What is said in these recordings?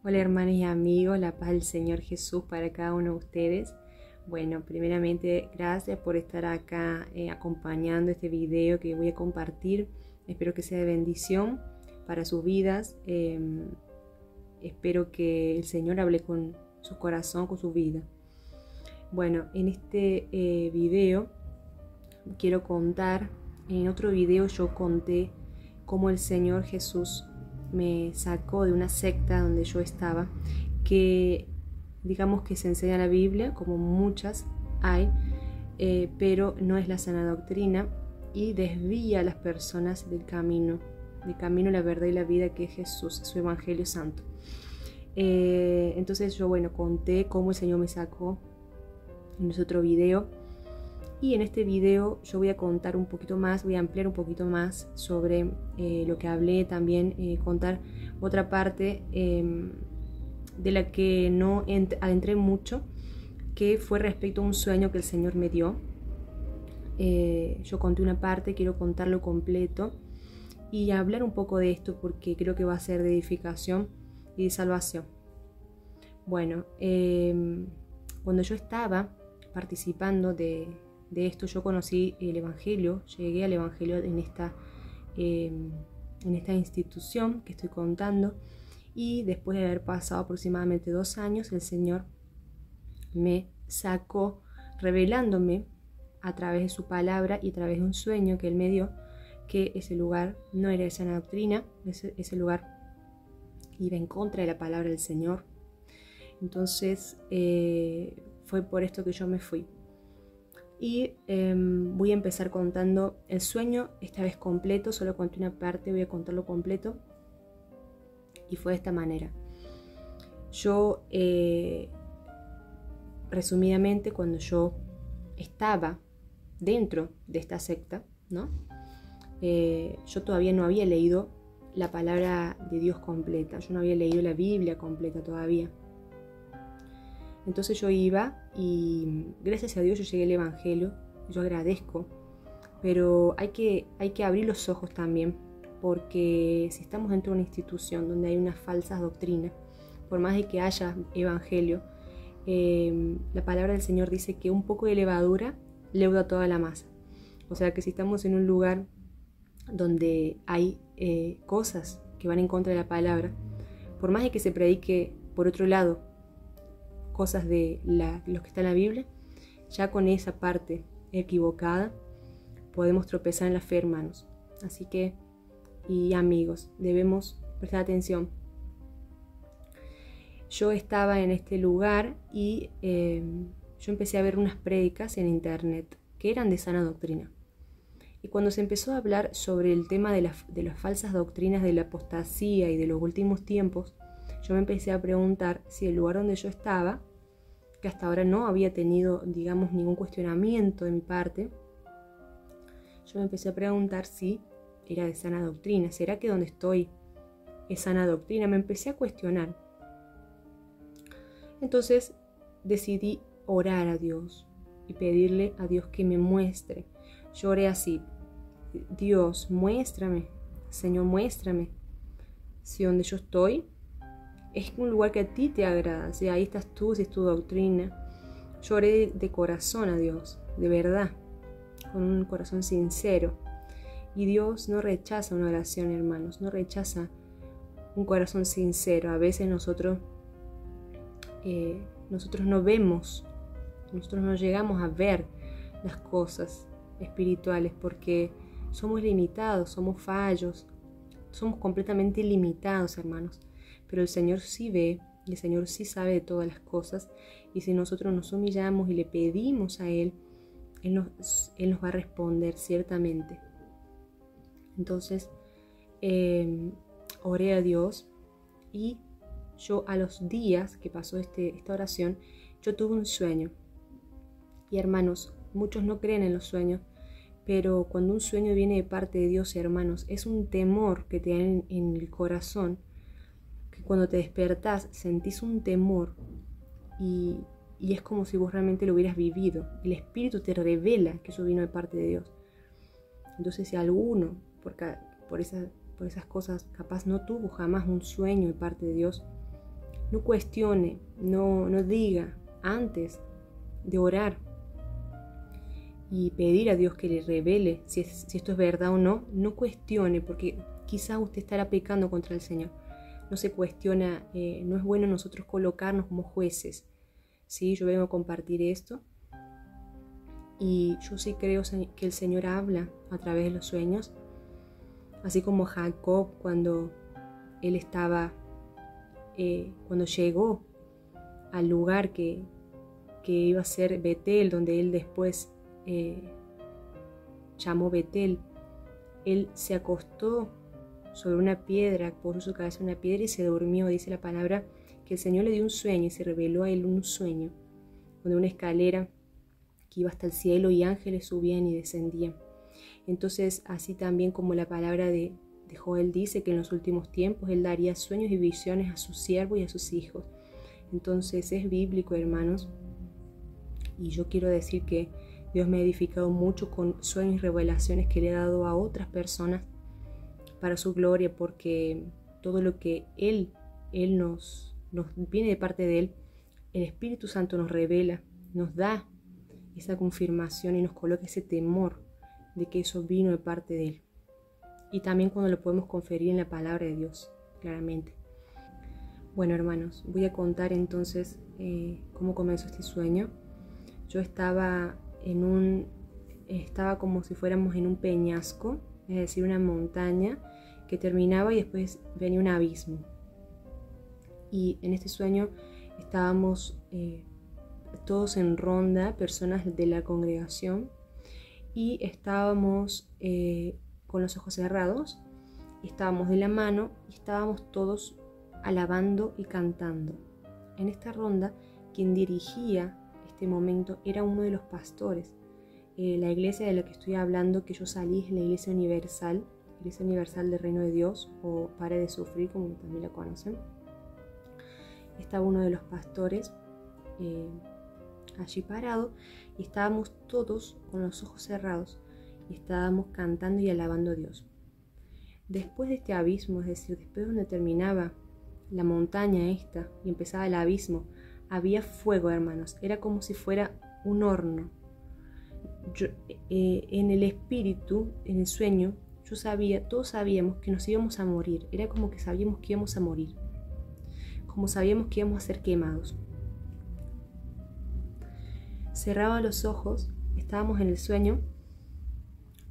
Hola hermanos y amigos, la paz del Señor Jesús para cada uno de ustedes. Bueno, primeramente gracias por estar acá acompañando este video que voy a compartir. Espero que sea de bendición para sus vidas. Espero que el Señor hable con su corazón, con su vida. Bueno, en este video quiero contar, en otro video yo conté cómo el Señor Jesús me sacó de una secta donde yo estaba, que digamos que se enseña la Biblia, como muchas hay, pero no es la sana doctrina y desvía a las personas del camino, la verdad y la vida que es Jesús, su Evangelio Santo. Entonces yo, conté cómo el Señor me sacó en ese otro video. Y en este video yo voy a contar un poquito más, voy a ampliar un poquito más sobre lo que hablé, también contar otra parte de la que no adentré mucho, que fue respecto a un sueño que el Señor me dio. Yo conté una parte, quiero contarlo completo y hablar un poco de esto porque creo que va a ser de edificación y de salvación. Bueno, cuando yo estaba participando de esto, yo conocí el Evangelio, llegué al Evangelio en esta institución que estoy contando, y después de haber pasado aproximadamente 2 años, el Señor me sacó revelándome a través de su palabra y a través de un sueño que Él me dio, que ese lugar no era de sana doctrina, ese lugar iba en contra de la palabra del Señor. Entonces fue por esto que yo me fui. Y voy a empezar contando el sueño, esta vez completo, solo conté una parte, voy a contarlo completo. Y fue de esta manera. Yo, resumidamente, cuando yo estaba dentro de esta secta, ¿no? Yo todavía no había leído la palabra de Dios completa, yo no había leído la Biblia completa todavía. Entonces yo iba y gracias a Dios yo llegué al Evangelio, yo agradezco, pero hay que abrir los ojos también, porque si estamos dentro de una institución donde hay unas falsas doctrinas, por más de que haya Evangelio, la palabra del Señor dice que un poco de levadura leuda toda la masa. O sea que si estamos en un lugar donde hay cosas que van en contra de la palabra, por más de que se predique por otro lado cosas de los que está en la Biblia, ya con esa parte equivocada podemos tropezar en la fe, hermanos. Así que, y amigos, debemos prestar atención. Yo estaba en este lugar y yo empecé a ver unas prédicas en internet que eran de sana doctrina. Y cuando se empezó a hablar sobre el tema de las falsas doctrinas de la apostasía y de los últimos tiempos, yo me empecé a preguntar si el lugar donde yo estaba, que hasta ahora no había tenido, digamos, ningún cuestionamiento de mi parte, yo me empecé a preguntar si era de sana doctrina. ¿Será que donde estoy es sana doctrina? Me empecé a cuestionar. Entonces decidí orar a Dios y pedirle a Dios que me muestre. Yo oré así: Dios, muéstrame, Señor, muéstrame si donde yo estoy es un lugar que a ti te agrada, si ahí estás tú, si es tu doctrina. Yo oré de corazón a Dios, de verdad, con un corazón sincero. Y Dios no rechaza una oración, hermanos, no rechaza un corazón sincero. A veces nosotros no vemos, nosotros no llegamos a ver las cosas espirituales porque somos limitados, somos fallos, somos completamente limitados, hermanos. Pero el Señor sí ve y el Señor sí sabe de todas las cosas, y si nosotros nos humillamos y le pedimos a Él, Él nos va a responder ciertamente. Entonces oré a Dios, y yo, a los días que pasó esta oración, yo tuve un sueño. Y hermanos, muchos no creen en los sueños, pero cuando un sueño viene de parte de Dios, hermanos, es un temor que te da en el corazón, que cuando te despertás sentís un temor y es como si vos realmente lo hubieras vivido. El Espíritu te revela que eso vino de parte de Dios. Entonces, si alguno, por esas cosas, capaz no tuvo jamás un sueño de parte de Dios, No cuestione, no diga antes de orar y pedir a Dios que le revele si esto es verdad o no. No cuestione, porque quizás usted estará pecando contra el Señor. No se cuestiona, no es bueno nosotros colocarnos como jueces. ¿Sí? Yo vengo a compartir esto y yo sí creo que el Señor habla a través de los sueños, así como Jacob cuando él estaba, cuando llegó al lugar que iba a ser Betel, donde él después llamó Betel. Él se acostó sobre una piedra, puso su cabeza en una piedra y se durmió. Dice la palabra que el Señor le dio un sueño y se reveló a él un sueño, donde una escalera que iba hasta el cielo y ángeles subían y descendían. Entonces, así también como la palabra de Joel dice que en los últimos tiempos Él daría sueños y visiones a sus siervos y a sus hijos. Entonces es bíblico, hermanos, y yo quiero decir que Dios me ha edificado mucho con sueños y revelaciones que le ha dado a otras personas para su gloria, porque todo lo que Él nos viene de parte de Él, el Espíritu Santo nos revela, nos da esa confirmación y nos coloca ese temor de que eso vino de parte de Él. Y también cuando lo podemos conferir en la palabra de Dios, claramente. Bueno, hermanos, voy a contar entonces cómo comenzó este sueño. Yo estaba como si fuéramos en un peñasco, es decir, una montaña que terminaba y después venía un abismo. Y en este sueño estábamos todos en ronda, personas de la congregación, y estábamos con los ojos cerrados, y estábamos de la mano y estábamos todos alabando y cantando. En esta ronda, quien dirigía este momento era uno de los pastores. La iglesia de la que estoy hablando, que yo salí, es la Iglesia Universal del Reino de Dios, o Pare de Sufrir, como también la conocen. Estaba uno de los pastores allí parado, y estábamos todos con los ojos cerrados y estábamos cantando y alabando a Dios. Después de este abismo, es decir, después donde terminaba la montaña esta y empezaba el abismo, había fuego, hermanos. Era como si fuera un horno. En el espíritu, en el sueño, todos sabíamos que nos íbamos a morir. Era como que sabíamos que íbamos a morir, como sabíamos que íbamos a ser quemados. Cerraba los ojos, estábamos en el sueño,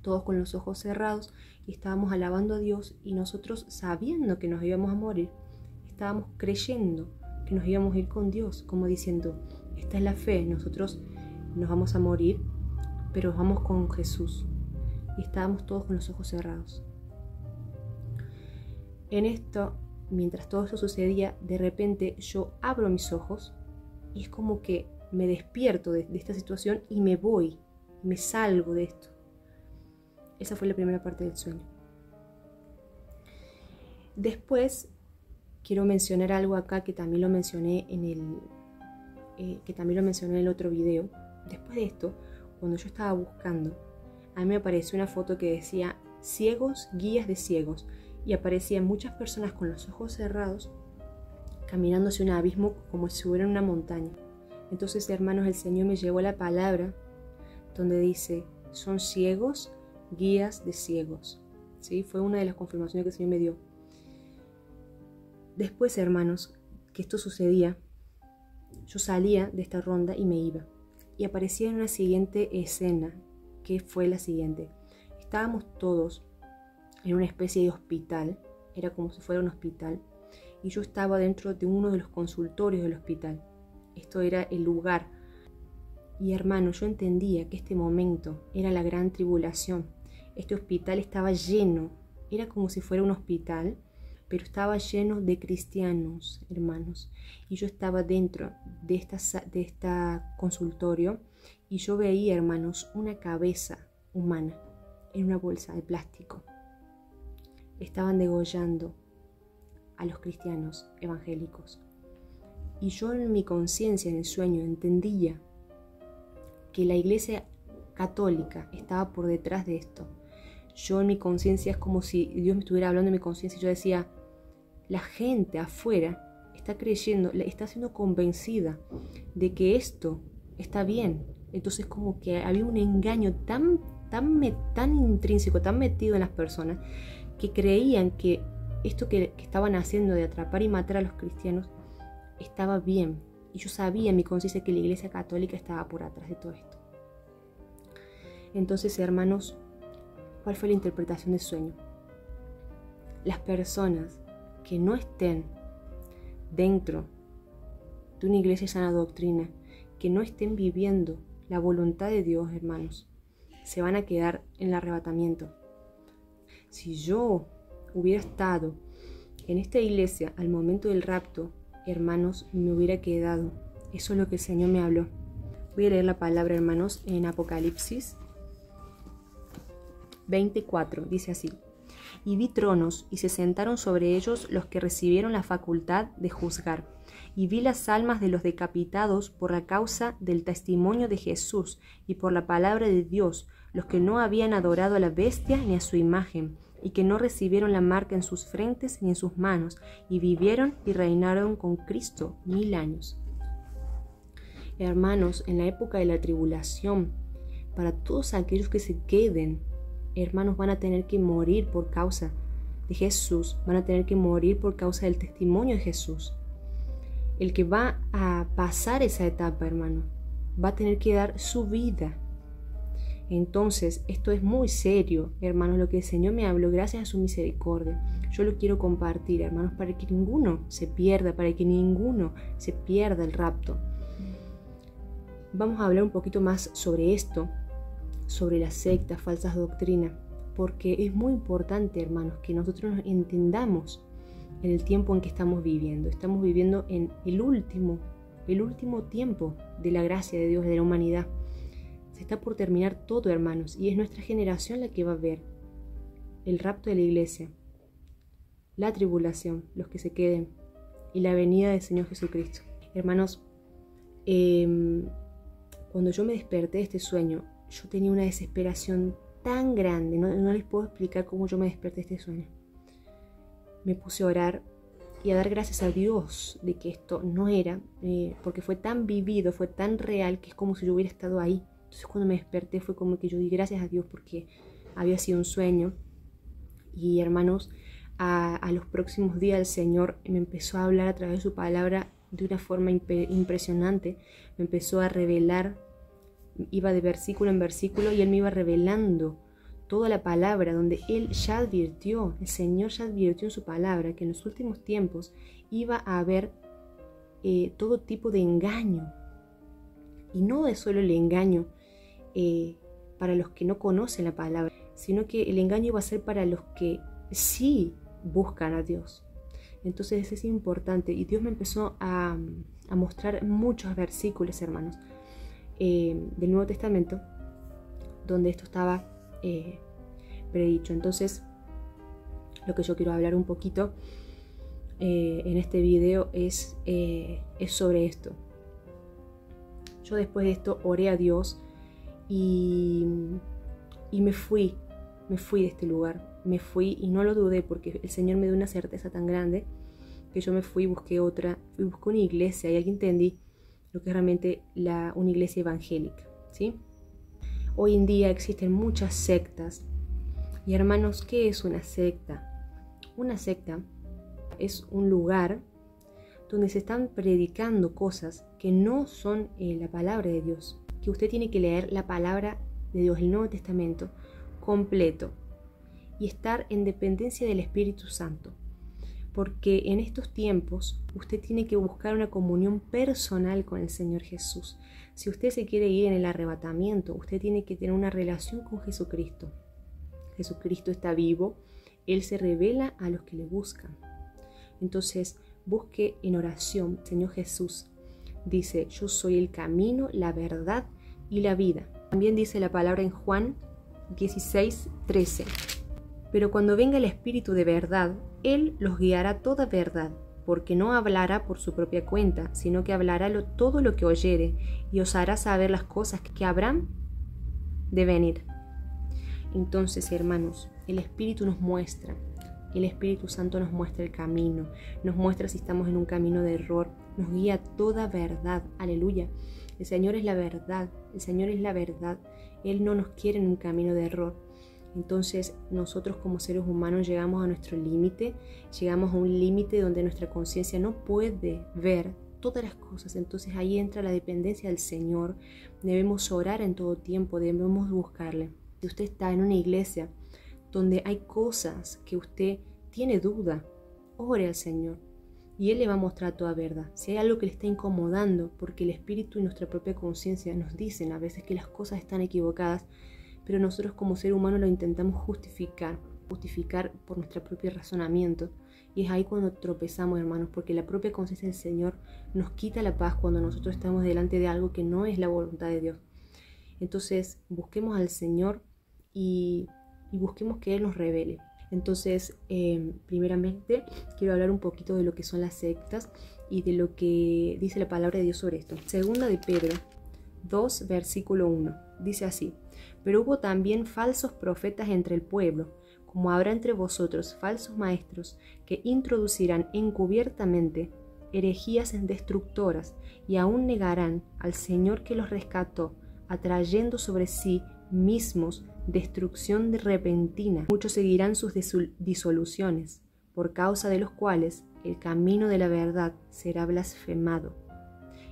todos con los ojos cerrados, y estábamos alabando a Dios, y nosotros, sabiendo que nos íbamos a morir, estábamos creyendo que nos íbamos a ir con Dios, como diciendo, esta es la fe, nosotros nos vamos a morir, pero vamos con Jesús. Y estábamos todos con los ojos cerrados. En esto, mientras todo esto sucedía, de repente yo abro mis ojos y es como que me despierto de esta situación y me voy, me salgo de esto. Esa fue la primera parte del sueño. Después quiero mencionar algo acá que también lo mencioné en el otro video. Después de esto, cuando yo estaba buscando, a mí me apareció una foto que decía ciegos, guías de ciegos, y aparecían muchas personas con los ojos cerrados caminando hacia un abismo como si estuviera en una montaña. Entonces, hermanos, el Señor me llevó a la palabra donde dice, son ciegos, guías de ciegos. ¿Sí? Fue una de las confirmaciones que el Señor me dio. Después, hermanos, que esto sucedía, yo salía de esta ronda y me iba. Y aparecía en una siguiente escena, que fue la siguiente. Estábamos todos en una especie de hospital, era como si fuera un hospital, y yo estaba dentro de uno de los consultorios del hospital. Esto era el lugar. Y hermano, yo entendía que este momento era la gran tribulación. Este hospital estaba lleno, era como si fuera un hospital, pero estaba lleno de cristianos, hermanos. Y yo estaba dentro de esta consultorio y yo veía, hermanos, una cabeza humana en una bolsa de plástico. Estaban degollando a los cristianos evangélicos. Y yo en mi conciencia, en el sueño, entendía que la iglesia católica estaba por detrás de esto. Yo en mi conciencia es como si Dios me estuviera hablando en mi conciencia y yo decía, la gente afuera está creyendo, está siendo convencida de que esto está bien. Entonces como que había un engaño tan intrínseco, tan metido en las personas, que creían que esto que estaban haciendo de atrapar y matar a los cristianos estaba bien. Y yo sabía en mi conciencia que la Iglesia Católica estaba por atrás de todo esto. Entonces, hermanos, ¿cuál fue la interpretación del sueño? Las personas que no estén dentro de una iglesia sana doctrina, que no estén viviendo la voluntad de Dios, hermanos, se van a quedar en el arrebatamiento. Si yo hubiera estado en esta iglesia al momento del rapto, hermanos, me hubiera quedado. Eso es lo que el Señor me habló. Voy a leer la palabra, hermanos, en Apocalipsis 24. Dice así: y vi tronos, y se sentaron sobre ellos los que recibieron la facultad de juzgar. Y vi las almas de los decapitados por la causa del testimonio de Jesús y por la palabra de Dios, los que no habían adorado a la bestia ni a su imagen, y que no recibieron la marca en sus frentes ni en sus manos, y vivieron y reinaron con Cristo 1000 años. Hermanos, en la época de la tribulación, para todos aquellos que se queden, hermanos, van a tener que morir por causa de Jesús, van a tener que morir por causa del testimonio de Jesús. El que va a pasar esa etapa, hermano, va a tener que dar su vida. Entonces, esto es muy serio, hermanos, lo que el Señor me habló, gracias a su misericordia. Yo lo quiero compartir, hermanos, para que ninguno se pierda, para que ninguno se pierda el rapto. Vamos a hablar un poquito más sobre esto, sobre las sectas, falsas doctrinas, porque es muy importante, hermanos, que nosotros nos entendamos en el tiempo en que estamos viviendo. Estamos viviendo en el último tiempo de la gracia de Dios, de la humanidad. Se está por terminar todo, hermanos, y es nuestra generación la que va a ver el rapto de la iglesia, la tribulación, los que se queden, y la venida del Señor Jesucristo. Hermanos, cuando yo me desperté de este sueño, yo tenía una desesperación tan grande, no les puedo explicar cómo yo me desperté de este sueño. Me puse a orar y a dar gracias a Dios de que esto no era, porque fue tan vivido, fue tan real, que es como si yo hubiera estado ahí. Entonces cuando me desperté fue como que yo di gracias a Dios porque había sido un sueño. Y hermanos, a los próximos días el Señor me empezó a hablar a través de su palabra de una forma impresionante. Me empezó a revelar, iba de versículo en versículo y Él me iba revelando toda la palabra, donde Él ya advirtió, el Señor ya advirtió en su palabra que en los últimos tiempos iba a haber todo tipo de engaño. Y no es solo el engaño para los que no conocen la palabra, sino que el engaño iba a ser para los que sí buscan a Dios. Entonces es importante, y Dios me empezó a mostrar muchos versículos, hermanos, del Nuevo Testamento, donde esto estaba predicho. Entonces, lo que yo quiero hablar un poquito en este video es sobre esto. Yo después de esto oré a Dios y me fui de este lugar. Me fui y no lo dudé, porque el Señor me dio una certeza tan grande que yo me fui y busqué otra, busqué una iglesia, y ahí entendí lo que es realmente una iglesia evangélica, ¿sí? Hoy en día existen muchas sectas. Y hermanos, ¿qué es una secta? Una secta es un lugar donde se están predicando cosas que no son la palabra de Dios. Que usted tiene que leer la palabra de Dios, el Nuevo Testamento, completo, y estar en dependencia del Espíritu Santo. Porque en estos tiempos usted tiene que buscar una comunión personal con el Señor Jesús. Si usted se quiere ir en el arrebatamiento, usted tiene que tener una relación con Jesucristo. Jesucristo está vivo, Él se revela a los que le buscan. Entonces, busque en oración, Señor Jesús. Dice, yo soy el camino, la verdad y la vida. También dice la palabra en Juan 16:13. Pero cuando venga el Espíritu de verdad, Él los guiará a toda verdad, porque no hablará por su propia cuenta, sino que hablará todo lo que oyere, y os hará saber las cosas que habrán de venir. Entonces, hermanos, el Espíritu nos muestra El Espíritu Santo nos muestra el camino, nos muestra si estamos en un camino de error, nos guía a toda verdad. Aleluya. El Señor es la verdad, el Señor es la verdad. Él no nos quiere en un camino de error. Entonces nosotros como seres humanos llegamos a nuestro límite, llegamos a un límite donde nuestra conciencia no puede ver todas las cosas. Entonces ahí entra la dependencia del Señor. Debemos orar en todo tiempo, debemos buscarle. Si usted está en una iglesia donde hay cosas que usted tiene duda, ore al Señor y Él le va a mostrar toda verdad. Si hay algo que le está incomodando, porque el Espíritu y nuestra propia conciencia nos dicen a veces que las cosas están equivocadas, pero nosotros como ser humano lo intentamos justificar por nuestro propio razonamiento. Y es ahí cuando tropezamos, hermanos, porque la propia conciencia del Señor nos quita la paz cuando nosotros estamos delante de algo que no es la voluntad de Dios. Entonces busquemos al Señor y busquemos que Él nos revele. Entonces, primeramente, quiero hablar un poquito de lo que son las sectas y de lo que dice la palabra de Dios sobre esto. Segunda de Pedro 2, versículo 1, dice así: pero hubo también falsos profetas entre el pueblo, como habrá entre vosotros falsos maestros, que introducirán encubiertamente herejías destructoras, y aún negarán al Señor que los rescató, atrayendo sobre sí mismos destrucción repentina. Muchos seguirán sus disoluciones, por causa de los cuales el camino de la verdad será blasfemado.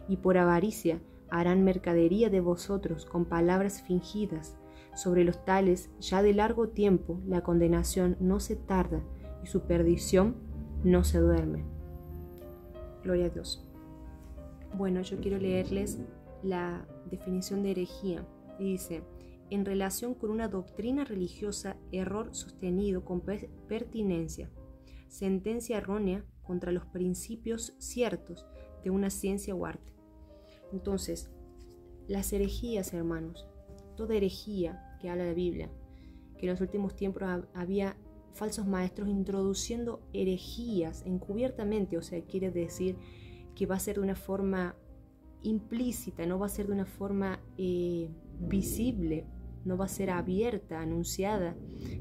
Y por avaricia harán mercadería de vosotros con palabras fingidas. Sobre los tales, ya de largo tiempo, la condenación no se tarda y su perdición no se duerme. Gloria a Dios. Bueno, yo quiero leerles la definición de herejía. Y dice: en relación con una doctrina religiosa, error sostenido con pertinencia, sentencia errónea contra los principios ciertos de una ciencia o arte. Entonces, las herejías, hermanos, toda herejía que habla la Biblia, que en los últimos tiempos había falsos maestros introduciendo herejías encubiertamente, o sea, quiere decir que va a ser de una forma implícita, no va a ser de una forma visible, no va a ser abierta, anunciada,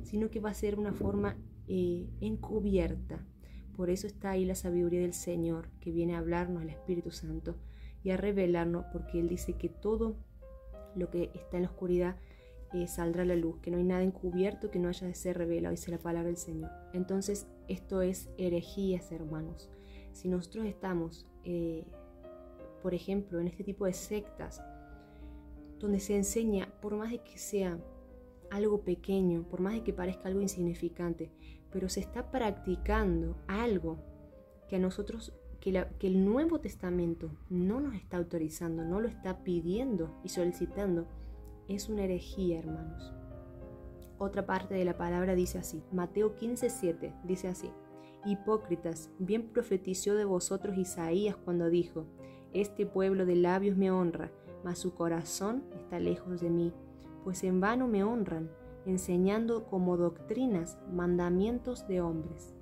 sino que va a ser una forma encubierta. Por eso está ahí la sabiduría del Señor, que viene a hablarnos, el Espíritu Santo, y a revelarnos, porque Él dice que todo lo que está en la oscuridad saldrá a la luz, que no hay nada encubierto que no haya de ser revelado, dice la palabra del Señor. Entonces, esto es herejías, hermanos. Si nosotros estamos, por ejemplo, en este tipo de sectas, donde se enseña, por más de que sea algo pequeño, por más de que parezca algo insignificante, pero se está practicando algo que a nosotros, que el Nuevo Testamento no nos está autorizando, no lo está pidiendo y solicitando, es una herejía, hermanos. Otra parte de la palabra dice así, Mateo 15:7 dice así: hipócritas, bien profetizó de vosotros Isaías cuando dijo: este pueblo de labios me honra, mas su corazón está lejos de mí, pues en vano me honran, enseñando como doctrinas mandamientos de hombres.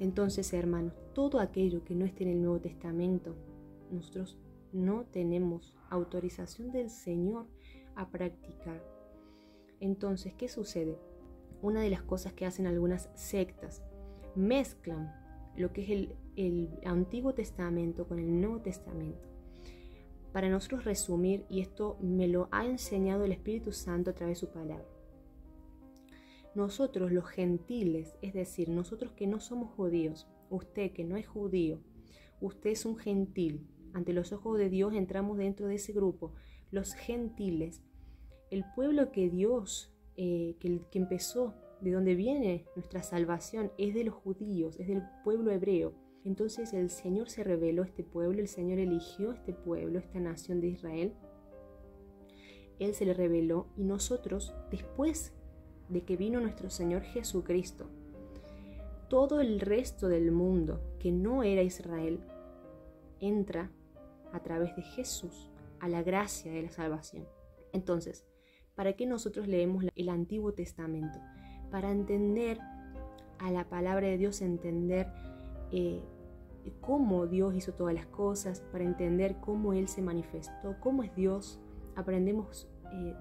Entonces, hermanos, todo aquello que no esté en el Nuevo Testamento, nosotros no tenemos autorización del Señor a practicar. Entonces, ¿qué sucede? Una de las cosas que hacen algunas sectas, mezclan lo que es el Antiguo Testamento con el Nuevo Testamento. Para nosotros resumir, y esto me lo ha enseñado el Espíritu Santo a través de su palabra, nosotros los gentiles, es decir, nosotros que no somos judíos, usted que no es judío, usted es un gentil, ante los ojos de Dios entramos dentro de ese grupo, los gentiles, el pueblo que Dios, que empezó, de donde viene nuestra salvación, es de los judíos, es del pueblo hebreo. Entonces el Señor se reveló a este pueblo, el Señor eligió a este pueblo, esta nación de Israel. Él se le reveló y nosotros, después de que vino nuestro Señor Jesucristo, todo el resto del mundo que no era Israel entra a través de Jesús a la gracia de la salvación. Entonces, ¿para qué nosotros leemos el Antiguo Testamento? Para entender a la palabra de Dios, entender cómo Dios hizo todas las cosas, para entender cómo Él se manifestó, cómo es Dios. Aprendemos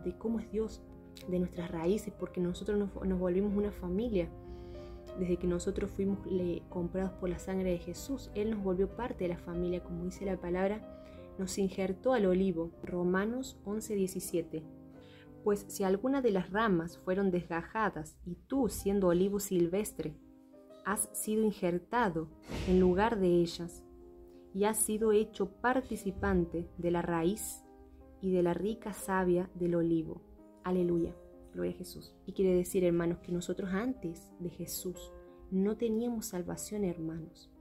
de cómo es Dios, de nuestras raíces, porque nosotros nos volvimos una familia. desde que nosotros fuimos comprados por la sangre de Jesús. Él nos volvió parte de la familia, como dice la palabra, nos injertó al olivo. Romanos 11:17. Pues si alguna de las ramas fueron desgajadas y tú, siendo olivo silvestre, has sido injertado en lugar de ellas y has sido hecho participante de la raíz y de la rica savia del olivo. Aleluya, gloria a Jesús. Y quiere decir, hermanos, que nosotros antes de Jesús no teníamos salvación, hermanos.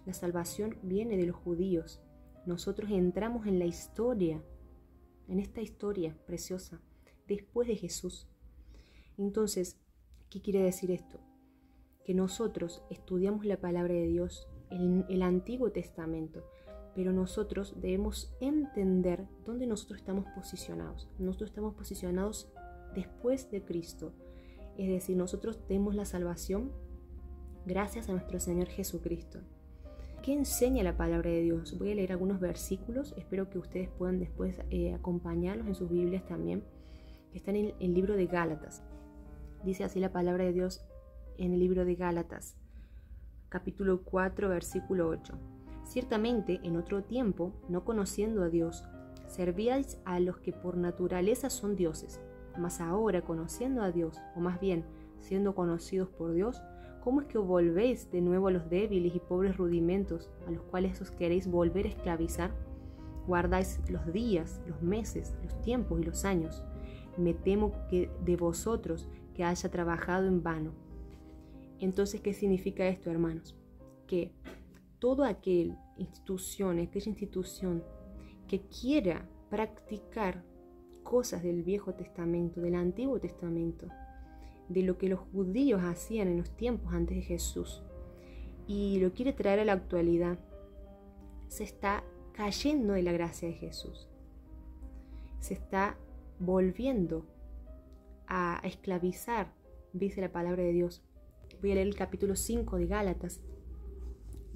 La salvación viene de los judíos. Nosotros entramos en la historia, en esta historia preciosa, después de Jesús. Entonces, ¿qué quiere decir esto? Que nosotros estudiamos la palabra de Dios, el Antiguo Testamento, pero nosotros debemos entender dónde nosotros estamos posicionados. Nosotros estamos posicionados después de Cristo. Es decir, nosotros tenemos la salvación gracias a nuestro Señor Jesucristo. ¿Qué enseña la palabra de Dios? Voy a leer algunos versículos, espero que ustedes puedan después acompañarlos en sus Biblias también, que están en el libro de Gálatas. Dice así la palabra de Dios en el libro de Gálatas, capítulo 4, versículo 8. Ciertamente, en otro tiempo, no conociendo a Dios, servíais a los que por naturaleza son dioses, mas ahora, conociendo a Dios, o más bien, siendo conocidos por Dios, ¿cómo es que os volvéis de nuevo a los débiles y pobres rudimentos a los cuales os queréis volver a esclavizar? Guardáis los días, los meses, los tiempos y los años. Me temo que de vosotros que haya trabajado en vano. Entonces, ¿qué significa esto, hermanos? Que toda aquella institución que quiera practicar cosas del Viejo Testamento, del Antiguo Testamento, de lo que los judíos hacían en los tiempos antes de Jesús, y lo quiere traer a la actualidad, se está cayendo de la gracia de Jesús. Se está volviendo a esclavizar, dice la palabra de Dios. Voy a leer el capítulo 5 de Gálatas,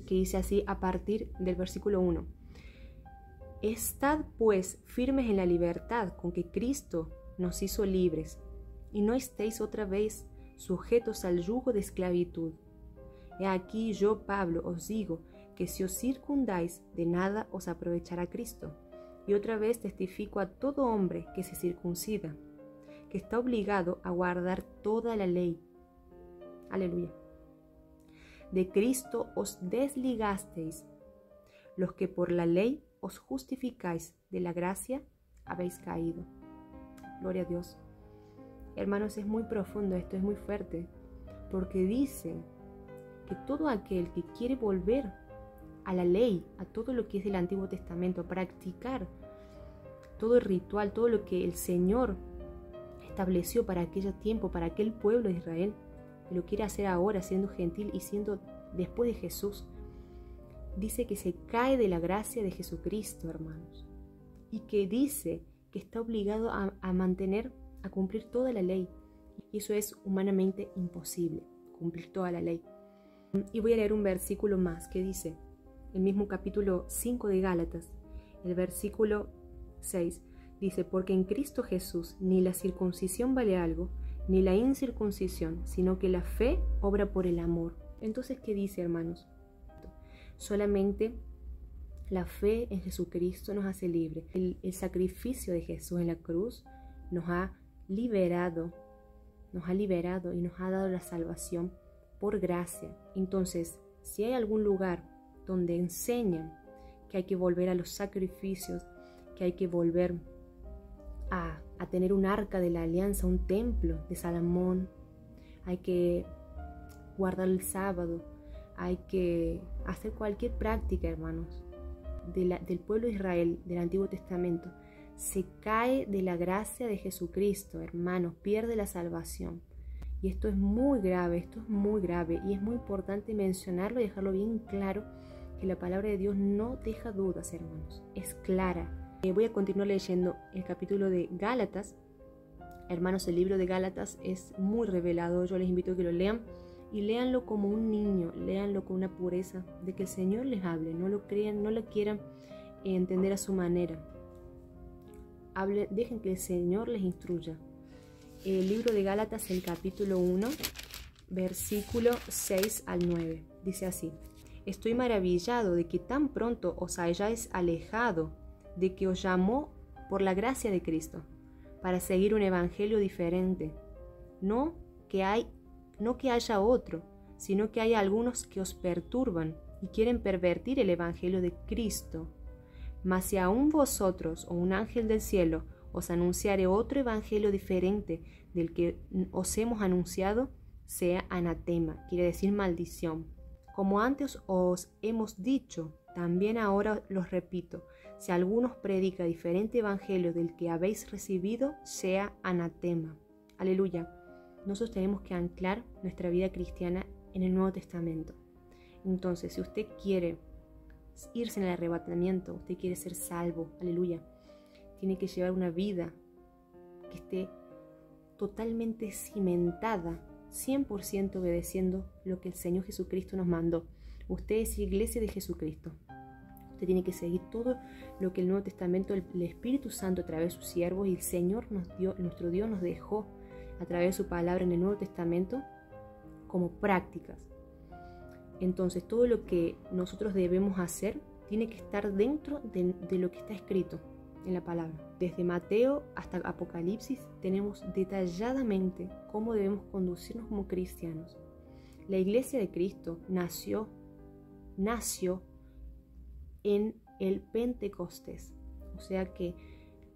que dice así a partir del versículo 1. Estad pues firmes en la libertad con que Cristo nos hizo libres, y no estéis otra vez sujetos al yugo de esclavitud. He aquí yo, Pablo, os digo que si os circundáis, de nada os aprovechará Cristo. Y otra vez testifico a todo hombre que se circuncida, que está obligado a guardar toda la ley. Aleluya. De Cristo os desligasteis, los que por la ley os justificáis, de la gracia habéis caído. Gloria a Dios. Hermanos, es muy profundo esto, es muy fuerte, porque dice que todo aquel que quiere volver a la ley, a todo lo que es del Antiguo Testamento, a practicar todo el ritual, todo lo que el Señor estableció para aquel tiempo, para aquel pueblo de Israel, que lo quiere hacer ahora siendo gentil y siendo después de Jesús, dice que se cae de la gracia de Jesucristo, hermanos, y que dice que está obligado a mantener, a cumplir toda la ley, y eso es humanamente imposible, cumplir toda la ley. Y voy a leer un versículo más que dice, el mismo capítulo 5 de Gálatas, el versículo 6, dice, porque en Cristo Jesús ni la circuncisión vale algo, ni la incircuncisión, sino que la fe obra por el amor. Entonces, ¿qué dice, hermanos? Solamente la fe en Jesucristo nos hace libres. El sacrificio de Jesús en la cruz nos ha liberado y nos ha dado la salvación por gracia. Entonces, si hay algún lugar donde enseñan que hay que volver a los sacrificios, que hay que volver a tener un arca de la alianza, un templo de Salomón, hay que guardar el sábado, hay que hacer cualquier práctica, hermanos, del pueblo de Israel, del Antiguo Testamento, se cae de la gracia de Jesucristo, hermanos, pierde la salvación. Y esto es muy grave, y es muy importante mencionarlo y dejarlo bien claro, que la palabra de Dios no deja dudas, hermanos, es clara. Voy a continuar leyendo el capítulo de Gálatas. Hermanos, el libro de Gálatas es muy revelador, yo les invito a que lo lean y léanlo como un niño, léanlo con una pureza de que el Señor les hable, no lo crean, no lo quieran entender a su manera. Dejen que el Señor les instruya. El libro de Gálatas, el capítulo 1, versículo 6 al 9. Dice así: Estoy maravillado de que tan pronto os hayáis alejado de que os llamó por la gracia de Cristo, para seguir un evangelio diferente. No que haya otro, sino que hay algunos que os perturban y quieren pervertir el evangelio de Cristo. Mas si aún vosotros o un ángel del cielo os anunciare otro evangelio diferente del que os hemos anunciado, sea anatema, quiere decir maldición. Como antes os hemos dicho, también ahora los repito, si alguno os predica diferente evangelio del que habéis recibido, sea anatema. Aleluya. Nosotros tenemos que anclar nuestra vida cristiana en el Nuevo Testamento. Entonces, si usted quiere irse en el arrebatamiento, usted quiere ser salvo, aleluya, tiene que llevar una vida que esté totalmente cimentada, 100% obedeciendo lo que el Señor Jesucristo nos mandó. Usted es iglesia de Jesucristo. Usted tiene que seguir todo lo que el Nuevo Testamento, el Espíritu Santo a través de sus siervos y el Señor nuestro Dios nos dejó a través de su palabra en el Nuevo Testamento como prácticas. Entonces todo lo que nosotros debemos hacer tiene que estar dentro de lo que está escrito en la palabra. Desde Mateo hasta Apocalipsis tenemos detalladamente cómo debemos conducirnos como cristianos. La iglesia de Cristo nació en el Pentecostés. O sea que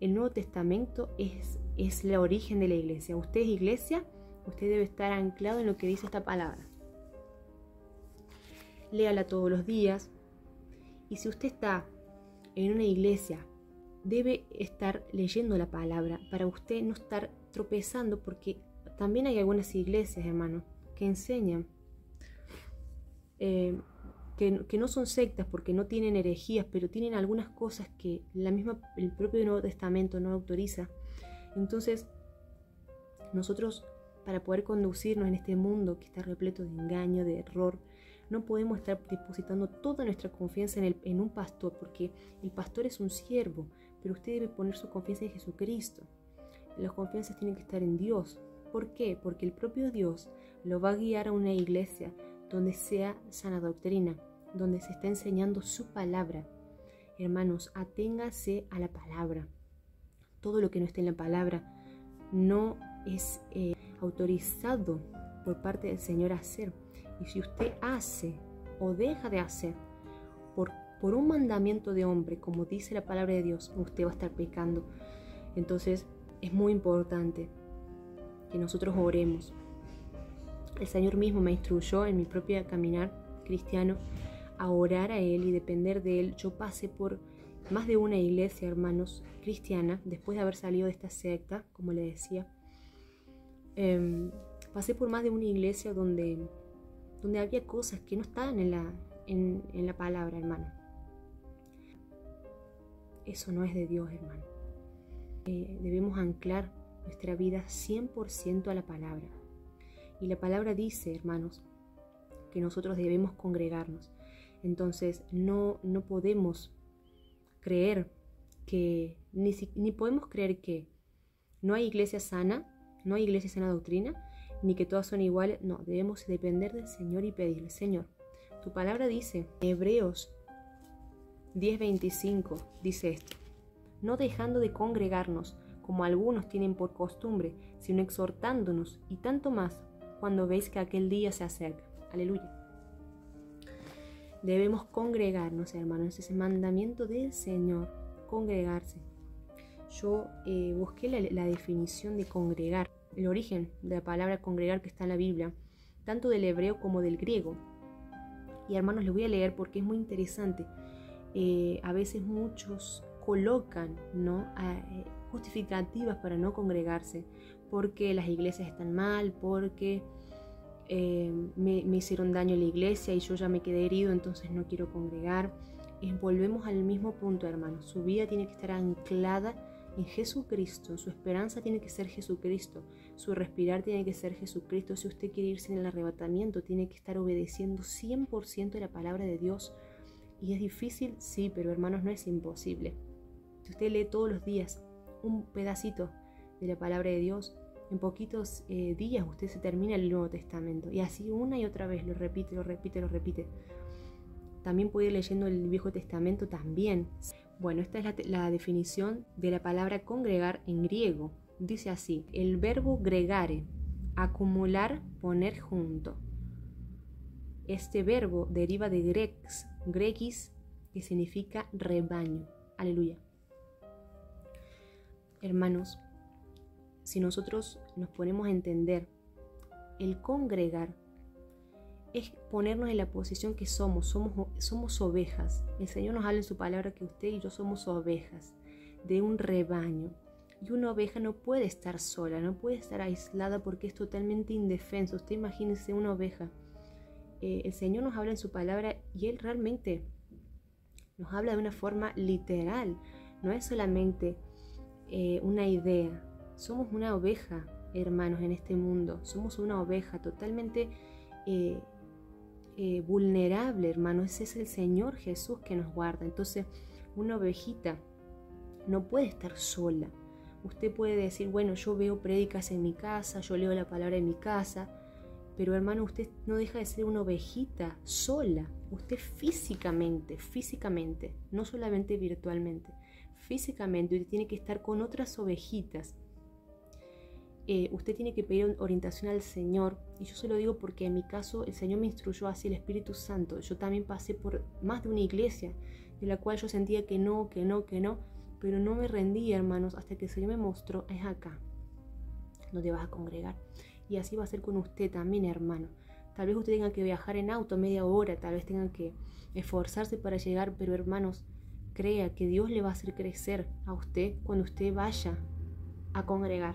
el Nuevo Testamento es el origen de la iglesia. Usted es iglesia, usted debe estar anclado en lo que dice esta palabra. Léala todos los días. Y si usted está en una iglesia, debe estar leyendo la palabra para usted no estar tropezando, porque también hay algunas iglesias, hermano, que enseñan que no son sectas porque no tienen herejías, pero tienen algunas cosas que el propio Nuevo Testamento no autoriza. Entonces, nosotros, para poder conducirnos en este mundo que está repleto de engaño, de error, no podemos estar depositando toda nuestra confianza en un pastor, porque el pastor es un siervo, pero usted debe poner su confianza en Jesucristo. Las confianzas tienen que estar en Dios. ¿Por qué? Porque el propio Dios lo va a guiar a una iglesia donde sea sana doctrina, donde se está enseñando su palabra. Hermanos, aténgase a la palabra. Todo lo que no esté en la palabra no es autorizado por parte del Señor a hacer. Y si usted hace o deja de hacer por un mandamiento de hombre, como dice la palabra de Dios, usted va a estar pecando. Entonces es muy importante que nosotros oremos. El Señor mismo me instruyó en mi propio caminar cristiano a orar a Él y depender de Él. Yo pasé por más de una iglesia, hermanos, cristiana, después de haber salido de esta secta, como le decía. Pasé por más de una iglesia donde había cosas que no estaban en la palabra, hermano. Eso no es de Dios, hermano. Debemos anclar nuestra vida 100% a la palabra. Y la palabra dice, hermanos, que nosotros debemos congregarnos. Entonces no podemos creer que, ni podemos creer que no hay iglesia sana, no hay iglesia sana doctrina, ni que todas son iguales. No, debemos depender del Señor y pedirle: Señor, tu palabra dice, Hebreos 10:25, dice esto: no dejando de congregarnos, como algunos tienen por costumbre, sino exhortándonos, y tanto más cuando veis que aquel día se acerca. Aleluya. Debemos congregarnos, hermanos. Ese mandamiento del Señor, congregarse. Yo busqué la definición de congregar, el origen de la palabra congregar que está en la Biblia, tanto del hebreo como del griego. Y hermanos, les voy a leer porque es muy interesante. A veces muchos colocan, ¿no?, justificativas para no congregarse, porque las iglesias están mal, porque me hicieron daño en la iglesia y yo ya me quedé herido, entonces no quiero congregar. Volvemos al mismo punto, hermanos. Su vida tiene que estar anclada en Jesucristo, su esperanza tiene que ser Jesucristo, su respirar tiene que ser Jesucristo. Si usted quiere irse en el arrebatamiento, tiene que estar obedeciendo 100% de la palabra de Dios. ¿Y es difícil? Sí, pero hermanos, no es imposible. Si usted lee todos los días un pedacito de la palabra de Dios, En poquitos días usted se termina el Nuevo Testamento. Y así una y otra vez, lo repite, lo repite, lo repite. También puede ir leyendo el Viejo Testamento también. Bueno, esta es la definición de la palabra congregar en griego. Dice así: el verbo gregare, acumular, poner junto. Este verbo deriva de gregis, que significa rebaño. Aleluya. Hermanos, si nosotros nos ponemos a entender, el congregar es ponernos en la posición que somos ovejas. El Señor nos habla en su palabra que usted y yo somos ovejas de un rebaño. Y una oveja no puede estar sola, no puede estar aislada porque es totalmente indefensa. Usted imagínese una oveja. El Señor nos habla en su palabra y Él realmente nos habla de una forma literal. No es solamente una idea. Somos una oveja, hermanos, en este mundo. Somos una oveja totalmente vulnerable, hermanos. Ese es el Señor Jesús que nos guarda. Entonces, una ovejita no puede estar sola. Usted puede decir, bueno, yo veo prédicas en mi casa, yo leo la palabra en mi casa, pero hermano, usted no deja de ser una ovejita sola. Usted físicamente, no solamente virtualmente, físicamente, usted tiene que estar con otras ovejitas. Usted tiene que pedir orientación al Señor, y yo se lo digo porque en mi caso el Señor me instruyó así, el Espíritu Santo. Yo también pasé por más de una iglesia de la cual yo sentía que no, pero no me rendía, hermanos, hasta que el Señor me mostró: es acá donde vas a congregar. Y así va a ser con usted también, hermano. Tal vez usted tenga que viajar en auto media hora, tal vez tenga que esforzarse para llegar, pero hermanos, crea que Dios le va a hacer crecer a usted cuando usted vaya a congregar,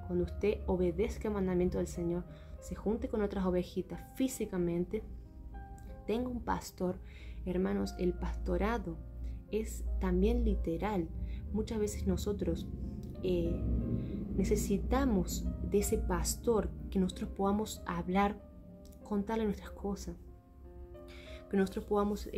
cuando usted obedezca el mandamiento del Señor, se junte con otras ovejitas físicamente, tenga un pastor. Hermanos, el pastorado es también literal. Muchas veces nosotros necesitamos de ese pastor, que nosotros podamos hablar, contarle nuestras cosas, que nosotros podamos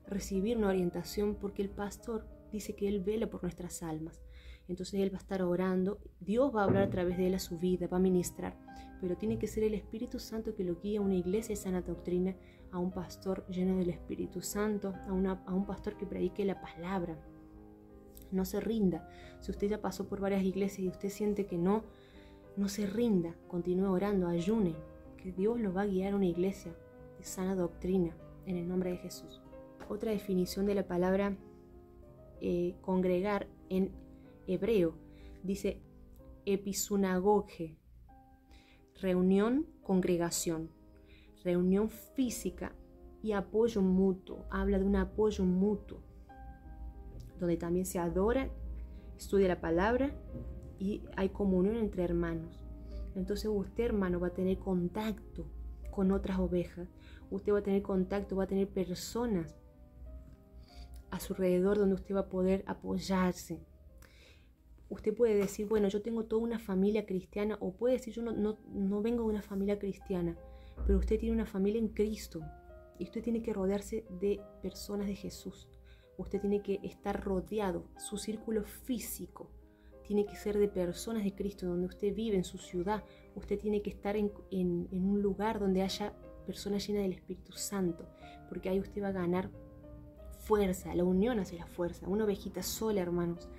recibir una orientación, porque el pastor dice que Él vela por nuestras almas. Entonces Él va a estar orando, Dios va a hablar a través de Él a su vida, va a ministrar, pero tiene que ser el Espíritu Santo que lo guíe a una iglesia de sana doctrina, a un pastor lleno del Espíritu Santo, a un pastor que predique la palabra. No se rinda. Si usted ya pasó por varias iglesias y usted siente que no se rinda, continúe orando, ayune, que Dios lo va a guiar a una iglesia de sana doctrina, en el nombre de Jesús. Otra definición de la palabra congregar en hebreo dice episunagoge, reunión, congregación, reunión física y apoyo mutuo. Habla de un apoyo mutuo, donde también se adora, estudia la palabra y hay comunión entre hermanos. Entonces usted, hermano, va a tener contacto con otras ovejas. Usted va a tener contacto, va a tener personas a su alrededor donde usted va a poder apoyarse. Usted puede decir, bueno, yo tengo toda una familia cristiana, o puede decir, yo no vengo de una familia cristiana, pero usted tiene una familia en Cristo y usted tiene que rodearse de personas de Jesús. Usted tiene que estar rodeado, su círculo físico tiene que ser de personas de Cristo, donde usted vive, en su ciudad. Usted tiene que estar en un lugar donde haya personas llenas del Espíritu Santo, porque ahí usted va a ganar fuerza. La unión hace la fuerza. Una ovejita sola, hermanos,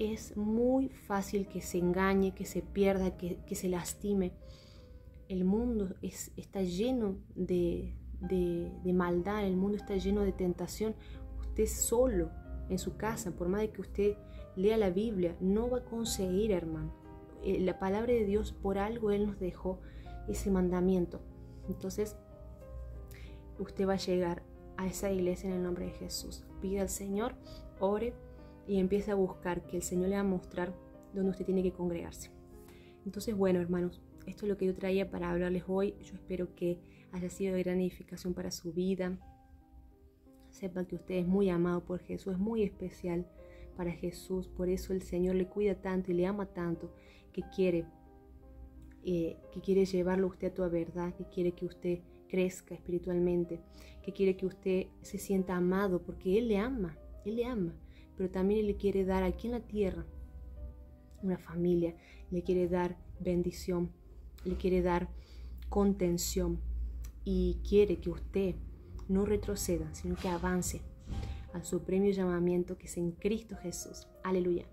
es muy fácil que se engañe, que se pierda, que se lastime. El mundo está lleno de maldad, el mundo está lleno de tentación. Usted solo en su casa, por más de que usted lea la Biblia, no va a conseguir, hermano. La palabra de Dios, por algo Él nos dejó ese mandamiento. Entonces, usted va a llegar a esa iglesia en el nombre de Jesús. Pida al Señor, ore y empiece a buscar, que el Señor le va a mostrar dónde usted tiene que congregarse. Entonces, bueno, hermanos, esto es lo que yo traía para hablarles hoy. Yo espero que haya sido de gran edificación para su vida. Sepa que usted es muy amado por Jesús, es muy especial para Jesús. Por eso el Señor le cuida tanto y le ama tanto, que quiere llevarlo a usted a toda verdad, que quiere que usted crezca espiritualmente, que quiere que usted se sienta amado, porque Él le ama, pero también Él le quiere dar aquí en la tierra una familia, le quiere dar bendición, le quiere dar contención y quiere que usted no retroceda, sino que avance a su premio llamamiento que es en Cristo Jesús. Aleluya.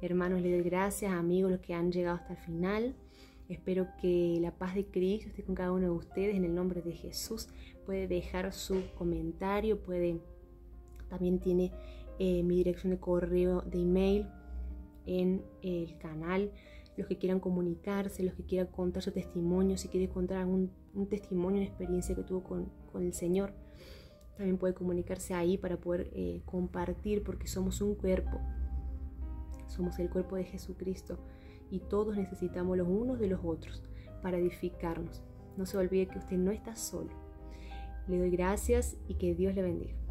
Hermanos, les doy gracias, amigos, los que han llegado hasta el final. Espero que la paz de Cristo esté con cada uno de ustedes en el nombre de Jesús. Puede dejar su comentario, también tiene mi dirección de correo, de email en el canal. Los que quieran comunicarse, los que quieran contar su testimonio, si quiere contar un testimonio, una experiencia que tuvo con el Señor, también puede comunicarse ahí para poder compartir, porque somos un cuerpo. Somos el cuerpo de Jesucristo y todos necesitamos los unos de los otros para edificarnos. No se olvide que usted no está solo. Le doy gracias y que Dios le bendiga.